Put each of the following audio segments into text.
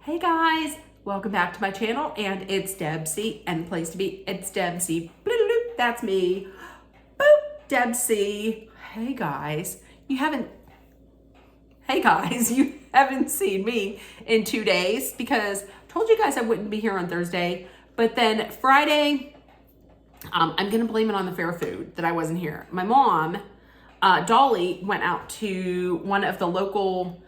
Hey guys, welcome back to my channel, and it's Debsy, and the place to be, it's Debsy. Bloop, that's me. Boop, Debsy. Hey guys, you haven't seen me in 2 days because I told you guys I wouldn't be here on Thursday, but then Friday, I'm gonna blame it on the fair food that I wasn't here. My mom, Dolly, went out to one of the local,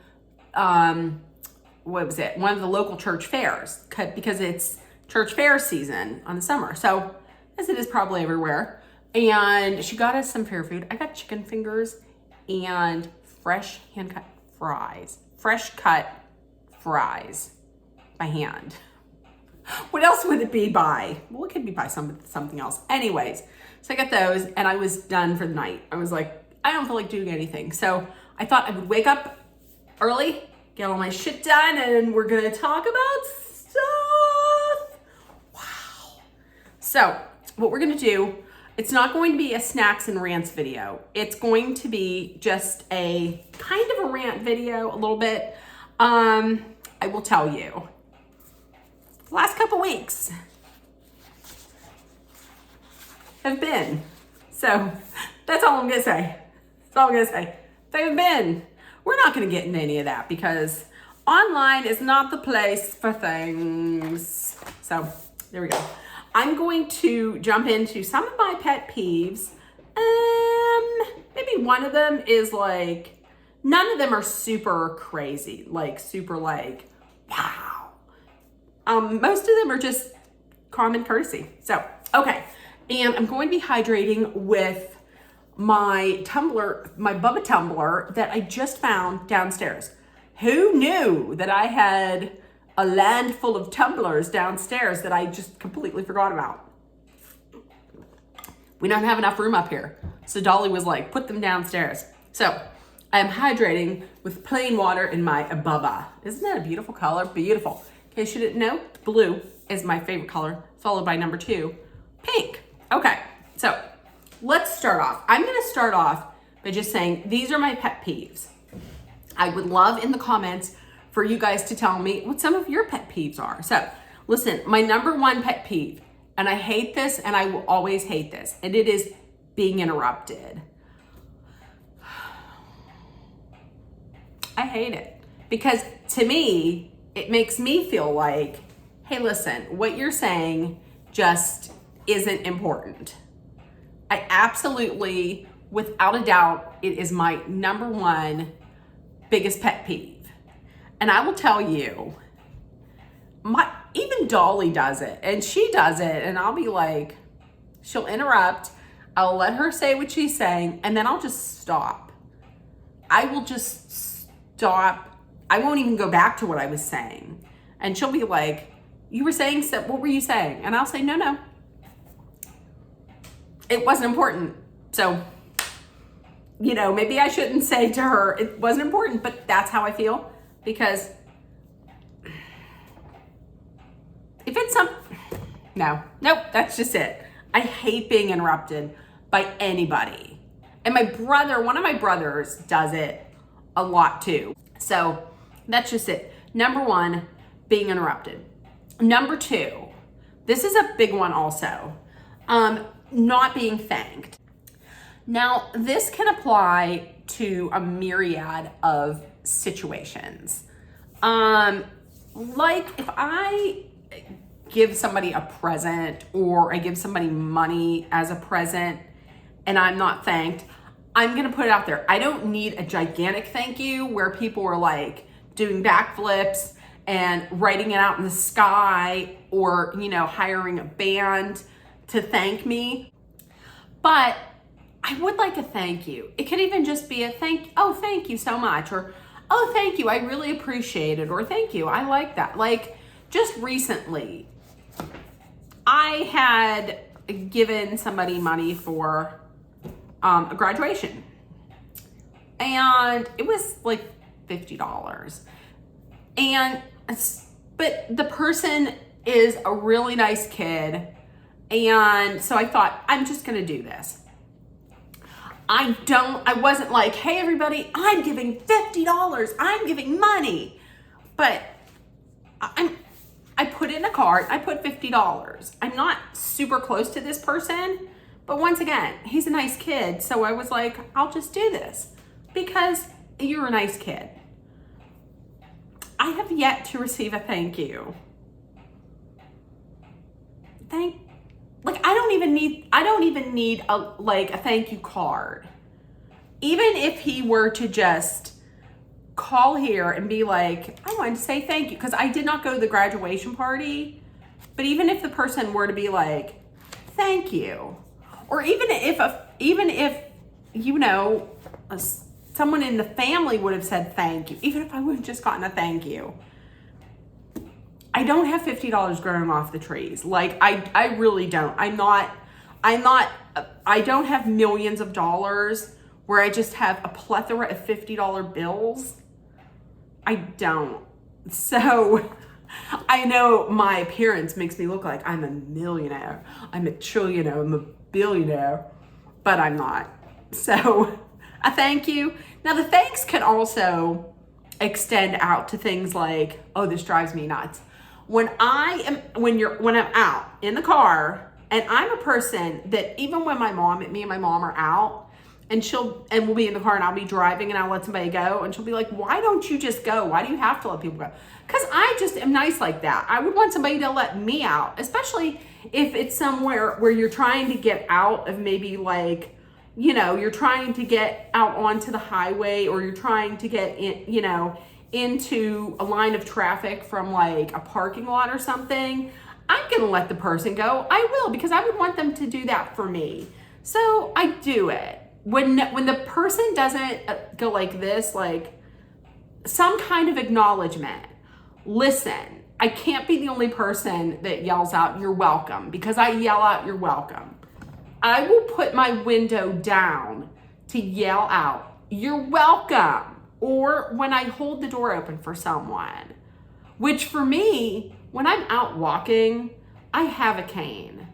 one of the local church fairs because it's church fair season on the summer. So, as it is probably everywhere. And she got us some fair food. I got chicken fingers and fresh cut fries by hand. What else would it be by? Well, it could be by something else. Anyways, so I got those and I was done for the night. I was like, I don't feel like doing anything. So I thought I would wake up early, get all my shit done, and we're gonna talk about stuff. Wow. So what we're gonna do, it's not going to be a snacks and rants video. It's going to be just a kind of a rant video, a little bit. I will tell you, the last couple weeks have been, so that's all I'm gonna say. That's all I'm gonna say. They've been. We're not going to get into any of that because online is not the place for things. So there we go. I'm going to jump into some of my pet peeves. Maybe one of them is like, none of them are super crazy, like super like, wow. Most of them are just common courtesy. So, okay. And I'm going to be hydrating with my tumbler, my Bubba tumbler that I just found downstairs. Who knew that I had a land full of tumblers downstairs that I just completely forgot about? We don't have enough room up here. So Dolly was like, put them downstairs. So I'm hydrating with plain water in my Bubba. Isn't that a beautiful color? Beautiful. In case you didn't know, blue is my favorite color, followed by number 2, pink. Okay, so let's start off. I'm gonna start off by just saying, these are my pet peeves. I would love in the comments for you guys to tell me what some of your pet peeves are. So listen, my number 1 pet peeve, and I hate this and I will always hate this, and it is being interrupted. I hate it because to me, it makes me feel like, hey, listen, what you're saying just isn't important. I absolutely, without a doubt, it is my number 1 biggest pet peeve. And I will tell you, even Dolly does it, and she does it, and I'll be like, she'll interrupt, I'll let her say what she's saying, and then I'll just stop. I will just stop. I won't even go back to what I was saying. And she'll be like, you were saying, what were you saying? And I'll say, no. It wasn't important. So, maybe I shouldn't say to her, it wasn't important, but that's how I feel. Because if it's nope, that's just it. I hate being interrupted by anybody. And one of my brothers does it a lot too. So that's just it. Number 1, being interrupted. Number 2, this is a big one also. Not being thanked. Now, this can apply to a myriad of situations. Like if I give somebody a present or I give somebody money as a present and I'm not thanked, I'm gonna put it out there. I don't need a gigantic thank you where people are like doing backflips and writing it out in the sky or, hiring a band to thank me. But I would like a thank you. It could even just be a thank you so much, or, oh, thank you, I really appreciate it, or thank you, I like that. Like, just recently, I had given somebody money for a graduation, and it was like $50. But the person is a really nice kid, and so I thought, I'm just gonna do this. I wasn't like, hey everybody, I'm giving $50, I'm giving money. But I put in a cart, I put $50. I'm not super close to this person, but once again, he's a nice kid. So I was like, I'll just do this because you're a nice kid. I have yet to receive a thank you. I don't even need a thank you card. Even if he were to just call here and be like, I wanted to say thank you, because I did not go to the graduation party, but even if the person were to be like, thank you, or even if someone in the family would have said thank you, even if I would have just gotten a thank you, I don't have $50 growing off the trees. I really don't. I don't have millions of dollars where I just have a plethora of $50 bills. I don't. So I know my appearance makes me look like I'm a millionaire. I'm a trillionaire. I'm a billionaire, but I'm not. So a thank you. Now the thanks can also extend out to things like, oh, this drives me nuts. When I'm out in the car, and I'm a person that even when me and my mom are out, and we'll be in the car and I'll be driving and I'll let somebody go, and she'll be like, why don't you just go? Why do you have to let people go? Because I just am nice like that. I would want somebody to let me out, especially if it's somewhere where you're trying to get out of maybe you're trying to get out onto the highway, or you're trying to get in, into a line of traffic from a parking lot or something. I'm gonna let the person go. I will, because I would want them to do that for me. So I do it. When the person doesn't go like this, some kind of acknowledgement. Listen, I can't be the only person that yells out, you're welcome, because I yell out, you're welcome. I will put my window down to yell out, you're welcome. Or when I hold the door open for someone, which for me, when I'm out walking, I have a cane.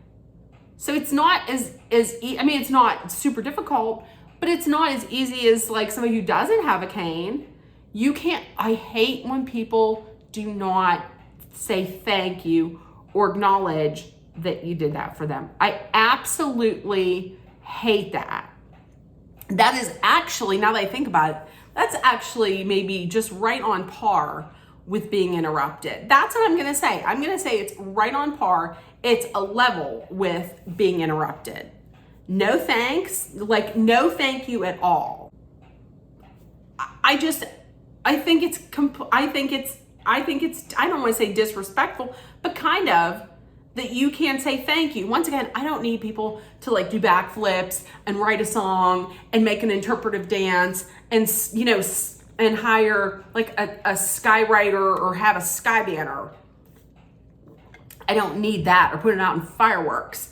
So it's not it's not super difficult, but it's not as easy as somebody who doesn't have a cane. I hate when people do not say thank you or acknowledge that you did that for them. I absolutely hate that. That is actually, now that I think about it, that's actually maybe just right on par with being interrupted. That's what I'm gonna say. I'm gonna say it's right on par. It's a level with being interrupted. No thanks, no thank you at all. I think it's, I don't wanna say disrespectful, but kind of, that you can't say thank you. Once again, I don't need people to do backflips and write a song and make an interpretive dance and and hire a skywriter or have a sky banner. I don't need that, or put it out in fireworks.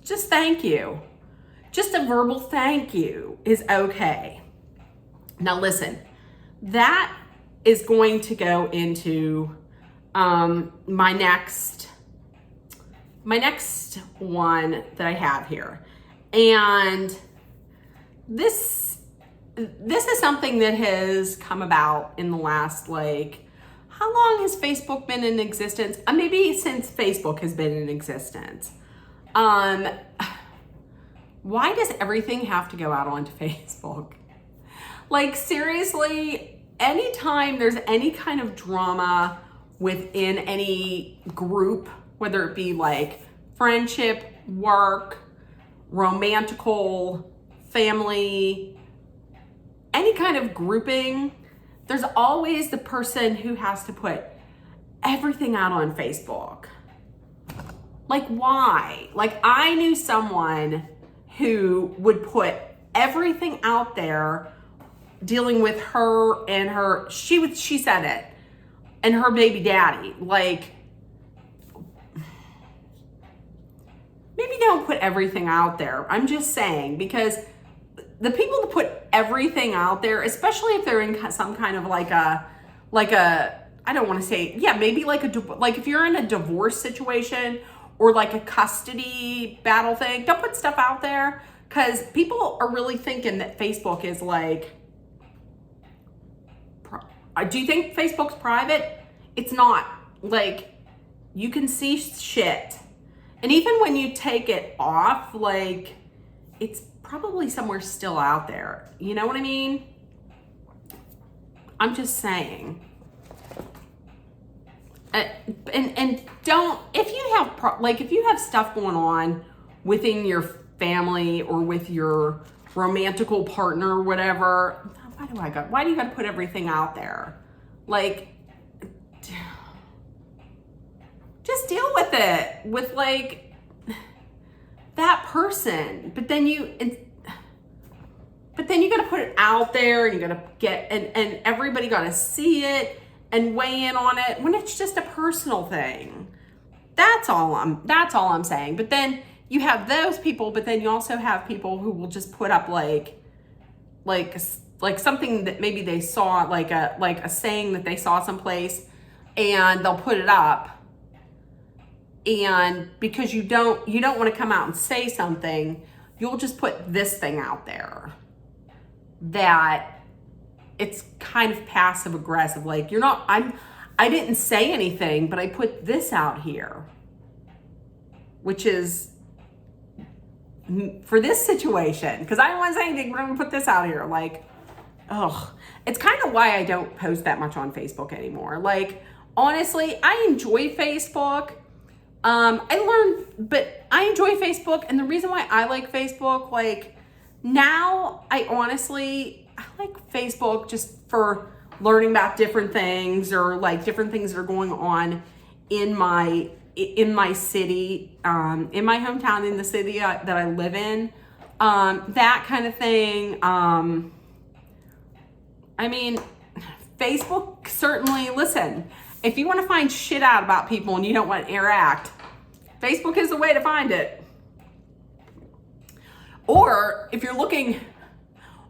Just thank you. Just a verbal thank you is okay. Now listen, that is going to go into my next one that I have here. And this is something that has come about in the last, how long has Facebook been in existence? Maybe since Facebook has been in existence. Why does everything have to go out onto Facebook? Seriously, anytime there's any kind of drama within any group, whether it be friendship, work, romantical, family, any kind of grouping, there's always the person who has to put everything out on Facebook. Why? I knew someone who would put everything out there dealing with her and she said it, and her baby daddy. Maybe don't put everything out there. I'm just saying, because the people that put everything out there, especially if they're in some kind of I don't want to say, yeah, maybe if you're in a divorce situation or a custody battle thing, don't put stuff out there, because people are really thinking that Facebook is do you think Facebook's private? It's not. like, you can see shit. And even when you take it off, like, it's probably somewhere still out there. You know what I mean? I'm just saying. And don't, if you have stuff going on within your family or with your romantical partner or whatever, why do you got to put everything out there? Like, just deal with it with like that person. But then you got to put it out there, and you got to get, and everybody got to see it and weigh in on it when it's just a personal thing. That's all I'm saying. But then you have those people, but then you also have people who will just put up like something that maybe they saw, like a saying that they saw someplace, and they'll put it up. And because you don't want to come out and say something, you'll just put this thing out there that it's kind of passive aggressive. Like, I didn't say anything, but I put this out here, which is for this situation, because I don't want to say anything, but I'm gonna put this out here. Like, it's kind of why I don't post that much on Facebook anymore. Like, honestly, I enjoy Facebook. But I enjoy Facebook, and the reason why I like Facebook, like, now I like Facebook just for learning about different things, or like different things that are going on in my city, in my hometown, in the city that I live in, that kind of thing. I mean, Facebook, certainly, listen, if you want to find shit out about people and you don't want to interact, Facebook is the way to find it. Or if you're looking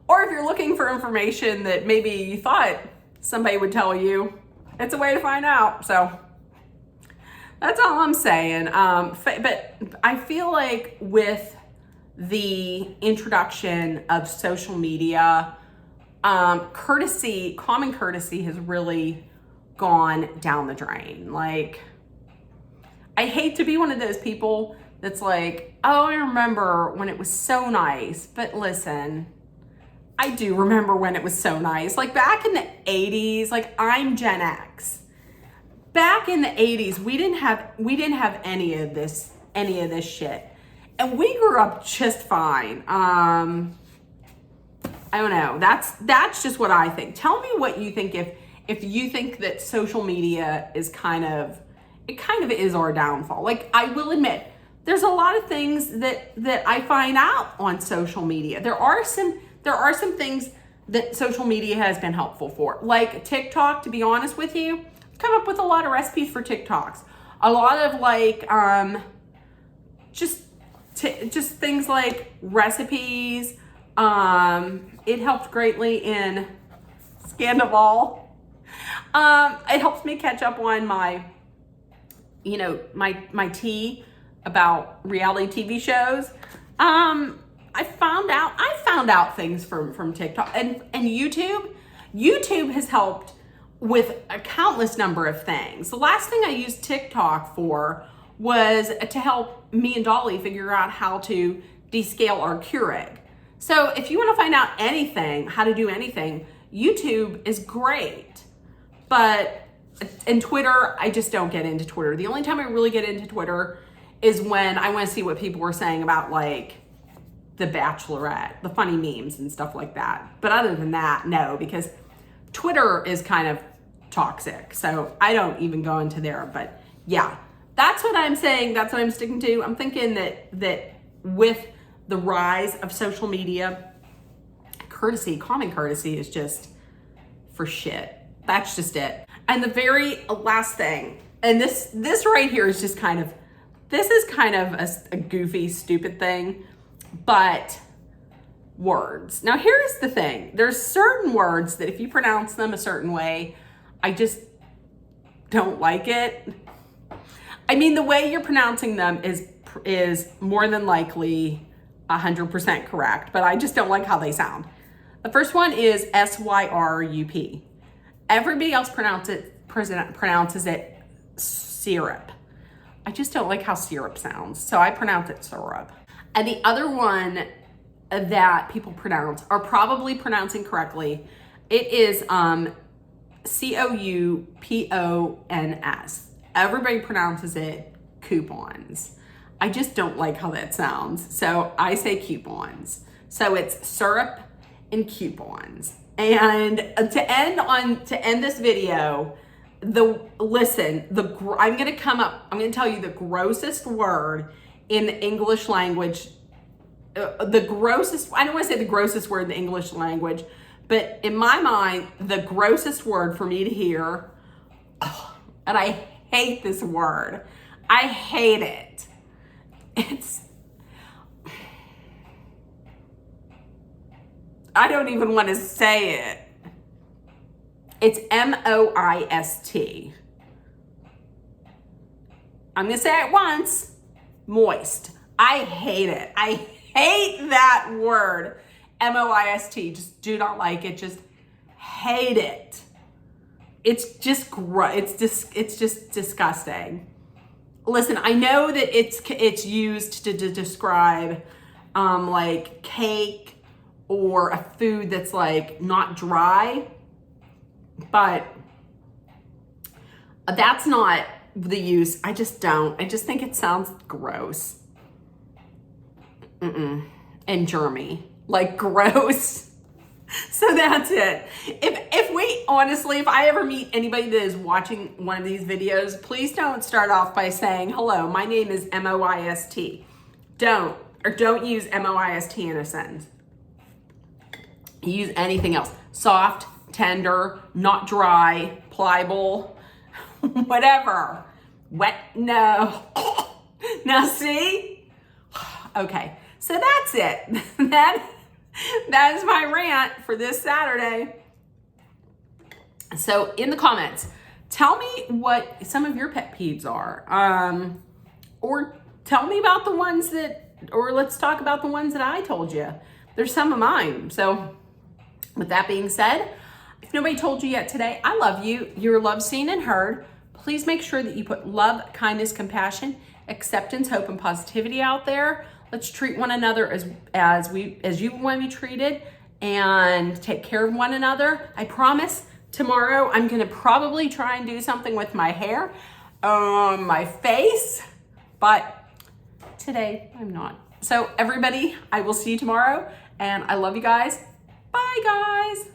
for information that maybe you thought somebody would tell you, it's a way to find out. So that's all I'm saying. But I feel like with the introduction of social media, common courtesy has really gone down the drain. Like, I hate to be one of those people that's like, oh, I remember when it was so nice. But listen, I do remember when it was so nice. Like, back in the 80s, like, I'm Gen X. Back in the 80s, we didn't have any of this shit. And we grew up just fine. I don't know. That's just what I think. Tell me what you think, if you think that social media is kind of is our downfall. Like, I will admit, there's a lot of things that I find out on social media. There are some things that social media has been helpful for. Like TikTok, to be honest with you, I've come up with a lot of recipes for TikToks. A lot of like just things like recipes. It helped greatly in Scandival. It helps me catch up on my tea about reality TV shows. I found out things from TikTok and YouTube. YouTube has helped with a countless number of things. The last thing I used TikTok for was to help me and Dolly figure out how to descale our Keurig. So if you want to find out anything, how to do anything, YouTube is great. But in Twitter, I just don't get into Twitter. The only time I really get into Twitter is when I want to see what people were saying about, like, The Bachelorette, the funny memes and stuff like that. But other than that, no, because Twitter is kind of toxic. So I don't even go into there. But yeah, that's what I'm saying. That's what I'm sticking to. I'm thinking that with the rise of social media, common courtesy is just for shit. That's just it. And the very last thing, and this right here is just kind of a goofy, stupid thing, but words. Now, here's the thing. There's certain words that if you pronounce them a certain way, I just don't like it. I mean, the way you're pronouncing them is more than likely 100% correct, but I just don't like how they sound. The first one is SYRUP. Everybody else pronounces it syrup. I just don't like how syrup sounds, so I pronounce it syrup. And the other one that people pronounce are probably pronouncing correctly. It is coupons. Everybody pronounces it coupons. I just don't like how that sounds, so I say coupons. So it's syrup and coupons. And to end this video, I'm gonna tell you the grossest word in the English language. I don't want to say the grossest word in the English language, but in my mind, the grossest word for me to hear, and I hate this word. I hate it. I don't even want to say it. It's moist. I'm going to say it once. Moist. I hate it. I hate that word. moist. Just do not like it. Just hate it. It's just gross. It's just disgusting. Listen, I know that it's used to describe like cake or a food that's like not dry, but that's not the use. I just think it sounds gross. And germy, like gross. So that's it. If I ever meet anybody that is watching one of these videos, please don't start off by saying, hello, my name is MOIST. Don't use MOIST in a sentence. Use anything else. Soft, tender, not dry, pliable, whatever. Wet, no. Now see? Okay, so that's it. That is my rant for this Saturday. So in the comments, tell me what some of your pet peeves are. Or tell me about the ones or let's talk about the ones that I told you. There's some of mine. So with that being said, if nobody told you yet today, I love you. You're loved, seen, and heard. Please make sure that you put love, kindness, compassion, acceptance, hope, and positivity out there. Let's treat one another as you want to be treated, and take care of one another. I promise tomorrow I'm gonna probably try and do something with my hair, my face, but today I'm not. So everybody, I will see you tomorrow, and I love you guys. Bye guys.